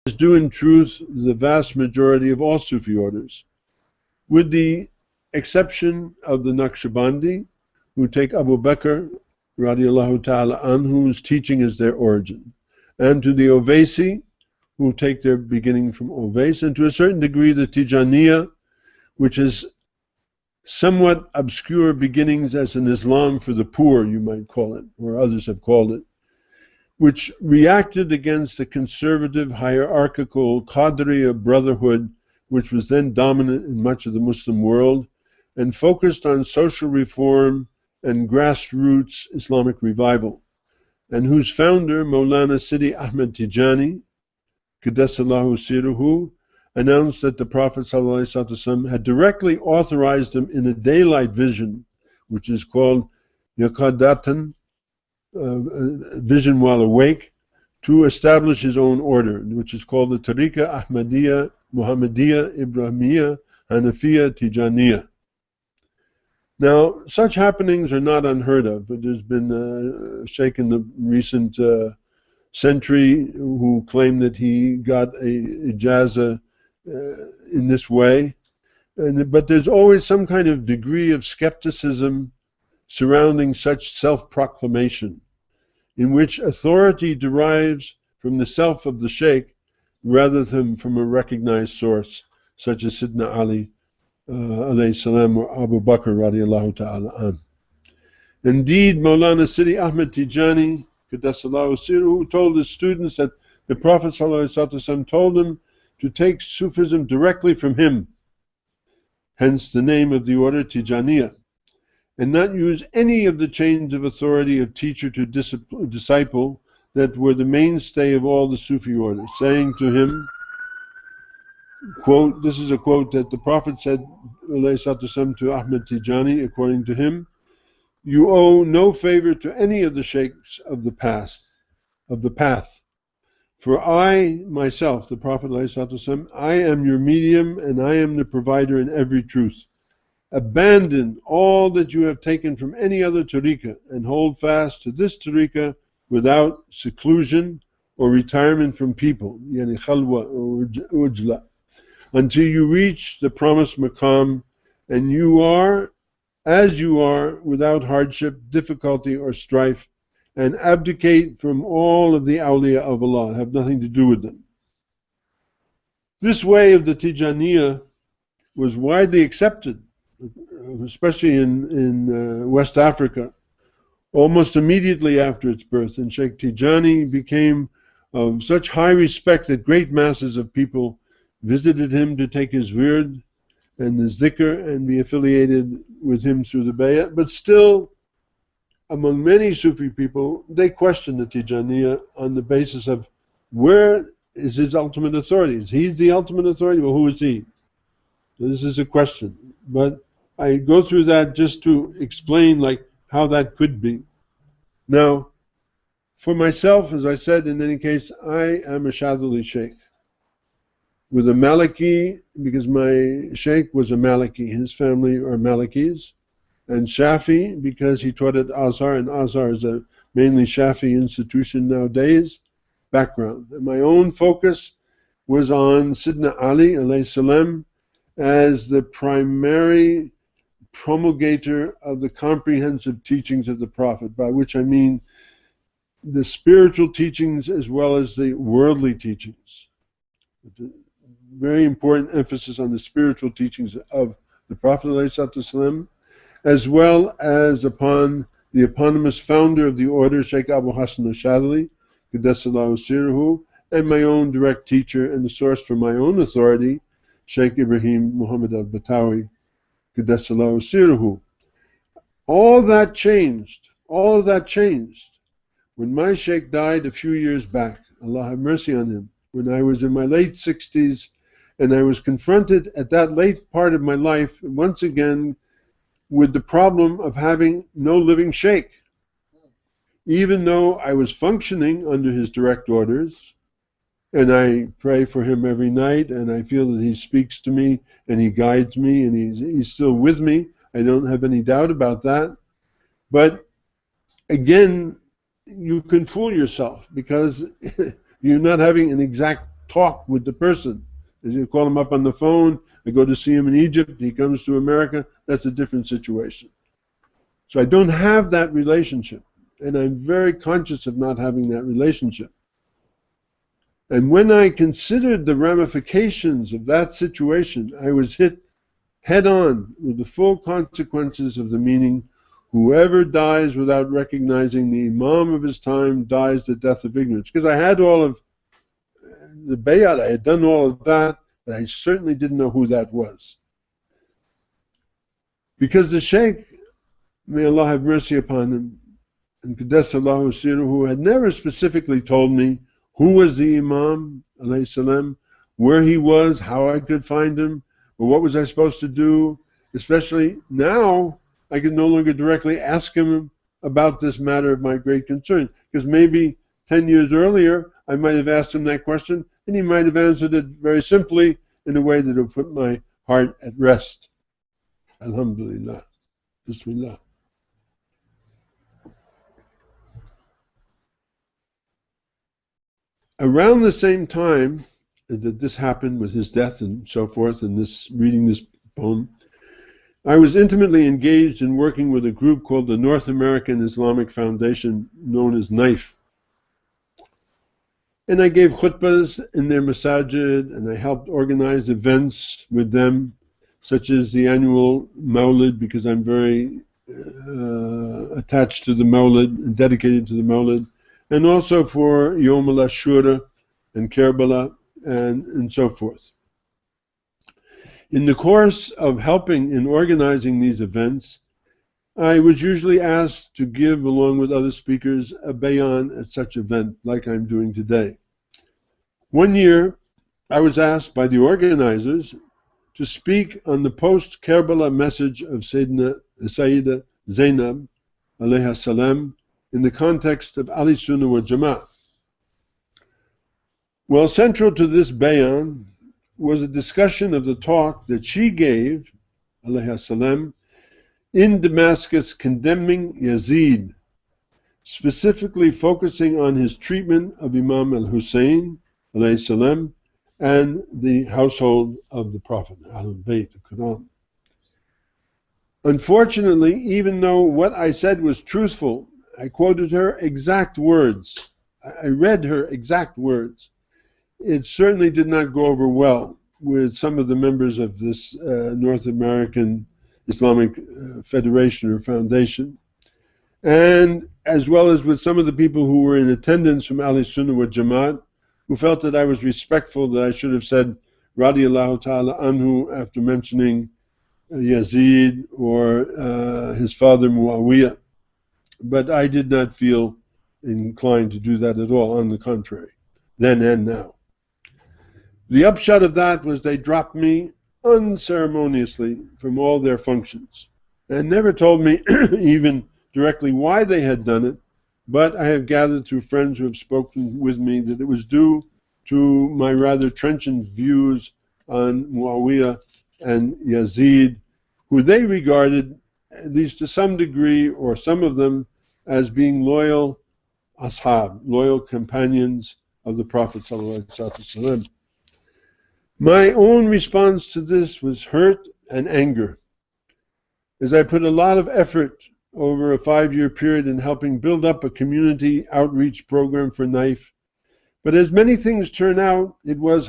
as do in truth the vast majority of all Sufi orders, with the exception of the Naqshbandi, who take Abu Bakr radiallahu ta'ala anhu's teaching as their origin, and to the Owaisi, who take their beginning from Owais, and to a certain degree the Tijaniya, which is somewhat obscure beginnings as an Islam for the poor, you might call it, or others have called it, which reacted against the conservative hierarchical Qadriya brotherhood, which was then dominant in much of the Muslim world, and focused on social reform and grassroots Islamic revival, and whose founder, Maulana Sidi Ahmed Tijani, Qaddasallahu Siruhu, announced that the Prophet ﷺ had directly authorized him in a daylight vision, which is called Yaqadatan, vision while awake, to establish his own order, which is called the Tariqa Ahmadiyya, Muhammadiyya, Ibrahimiyya, Hanafiya, Tijaniya. Now, such happenings are not unheard of. There's been a sheikh in the recent century who claimed that he got a ijazah in this way. But there's always some kind of degree of skepticism surrounding such self-proclamation, in which authority derives from the self of the sheikh rather than from a recognized source, such as Sidna Ali alayhi salam or Abu Bakr radiallahu ta'ala an. Indeed, Maulana Sidi Ahmed Tijani, Qaddasallahu Siruhu, told his students that the Prophet ﷺ told them to take Sufism directly from him, hence the name of the order Tijaniya, and not use any of the chains of authority of teacher to disciple that were the mainstay of all the Sufi orders, saying to him, quote, this is a quote that the Prophet said to Ahmed Tijani, according to him, you owe no favor to any of the sheikhs of the path. For I, myself, the Prophet ﷺ, I am your medium and I am the provider in every truth. Abandon all that you have taken from any other tariqah and hold fast to this tariqah without seclusion or retirement from people, yani khalwa or ujla, until you reach the promised maqam, and you are as you are without hardship, difficulty or strife, and abdicate from all of the awliya of Allah, have nothing to do with them. This way of the Tijaniya was widely accepted, especially in West Africa, almost immediately after its birth, and Sheikh Tijani became of such high respect that great masses of people visited him to take his wird and his dhikr and be affiliated with him through the bay'ah. But still, among many Sufi people, they question the Tijaniya on the basis of where is his ultimate authority? Is he the ultimate authority? Well, who is he? So this is a question. But I go through that just to explain like how that could be. Now, for myself, as I said, in any case, I am a Shadhili Sheikh with a Maliki, because my Sheikh was a Maliki, his family are Malikis, and Shafi, because he taught at Azhar, and Azhar is a mainly Shafi institution nowadays, background. And my own focus was on Sidna Ali alayhi salam as the primary promulgator of the comprehensive teachings of the Prophet, by which I mean the spiritual teachings as well as the worldly teachings. Very important emphasis on the spiritual teachings of the Prophet ﷺ, as well as upon the eponymous founder of the order, Sheikh Abu Hassan al-Shadhili, Qaddasallahu Siruhu, and my own direct teacher and the source for my own authority, Sheikh Ibrahim Muhammad al-Batawi, Qaddasallahu Siruhu. All that changed when my Sheikh died a few years back. Allah have mercy on him. When I was in my late 60s, and I was confronted at that late part of my life, once again, with the problem of having no living Sheikh. Even though I was functioning under his direct orders, and I pray for him every night, and I feel that he speaks to me, and he guides me, and he's still with me. I don't have any doubt about that. But again, you can fool yourself, because you're not having an exact talk with the person. As you call him up on the phone, I go to see him in Egypt, he comes to America, that's a different situation. So I don't have that relationship, and I'm very conscious of not having that relationship. And when I considered the ramifications of that situation, I was hit head on with the full consequences of the meaning, whoever dies without recognizing the Imam of his time dies the death of ignorance. Because I had all of the bayat, I had done all of that, but I certainly didn't know who that was. Because the Sheikh, may Allah have mercy upon him, and Qaddasallahu Siruhu, had never specifically told me who was the Imam, alayhi salam, where he was, how I could find him, or what was I supposed to do. Especially now, I can no longer directly ask him about this matter of my great concern, because maybe 10 years earlier, I might have asked him that question, and he might have answered it very simply in a way that would put my heart at rest. Alhamdulillah. Bismillah. Around the same time that this happened with his death and so forth, and reading this poem, I was intimately engaged in working with a group called the North American Islamic Foundation, known as KNIFE. And I gave khutbahs in their masajid, and I helped organize events with them, such as the annual Mawlid, because I'm very attached to the Mawlid and dedicated to the Mawlid, and also for Yom al-Ashura and Karbala and so forth. In the course of helping in organizing these events, I was usually asked to give, along with other speakers, a bayan at such event, like I'm doing today. One year, I was asked by the organizers to speak on the post-Karbala message of Sayyida Zainab, alayha salam, in the context of Ahl Sunnah wal Jama'ah. Well, central to this bayan was a discussion of the talk that she gave, alayha salam, in Damascus condemning Yazid, specifically focusing on his treatment of Imam al-Hussein, alayhi salam, and the household of the Prophet, Ahlul Bayt, the Quran. Unfortunately, even though what I said was truthful, I quoted her exact words. I read her exact words. It certainly did not go over well with some of the members of this North American Islamic Federation or Foundation, and as well as with some of the people who were in attendance from Ahl Sunnah wal Jama'at, who felt that I was respectful, that I should have said radiyallahu ta'ala anhu after mentioning Yazid or his father Muawiyah. But I did not feel inclined to do that at all, on the contrary, then and now. The upshot of that was they dropped me unceremoniously from all their functions and never told me even directly why they had done it, but I have gathered through friends who have spoken with me that it was due to my rather trenchant views on Muawiyah and Yazid, who they regarded, at least to some degree, or some of them, as being loyal ashab, loyal companions of the Prophet ﷺ. My own response to this was hurt and anger, as I put a lot of effort over a 5-year period in helping build up a community outreach program for KNIFE. But as many things turn out, it was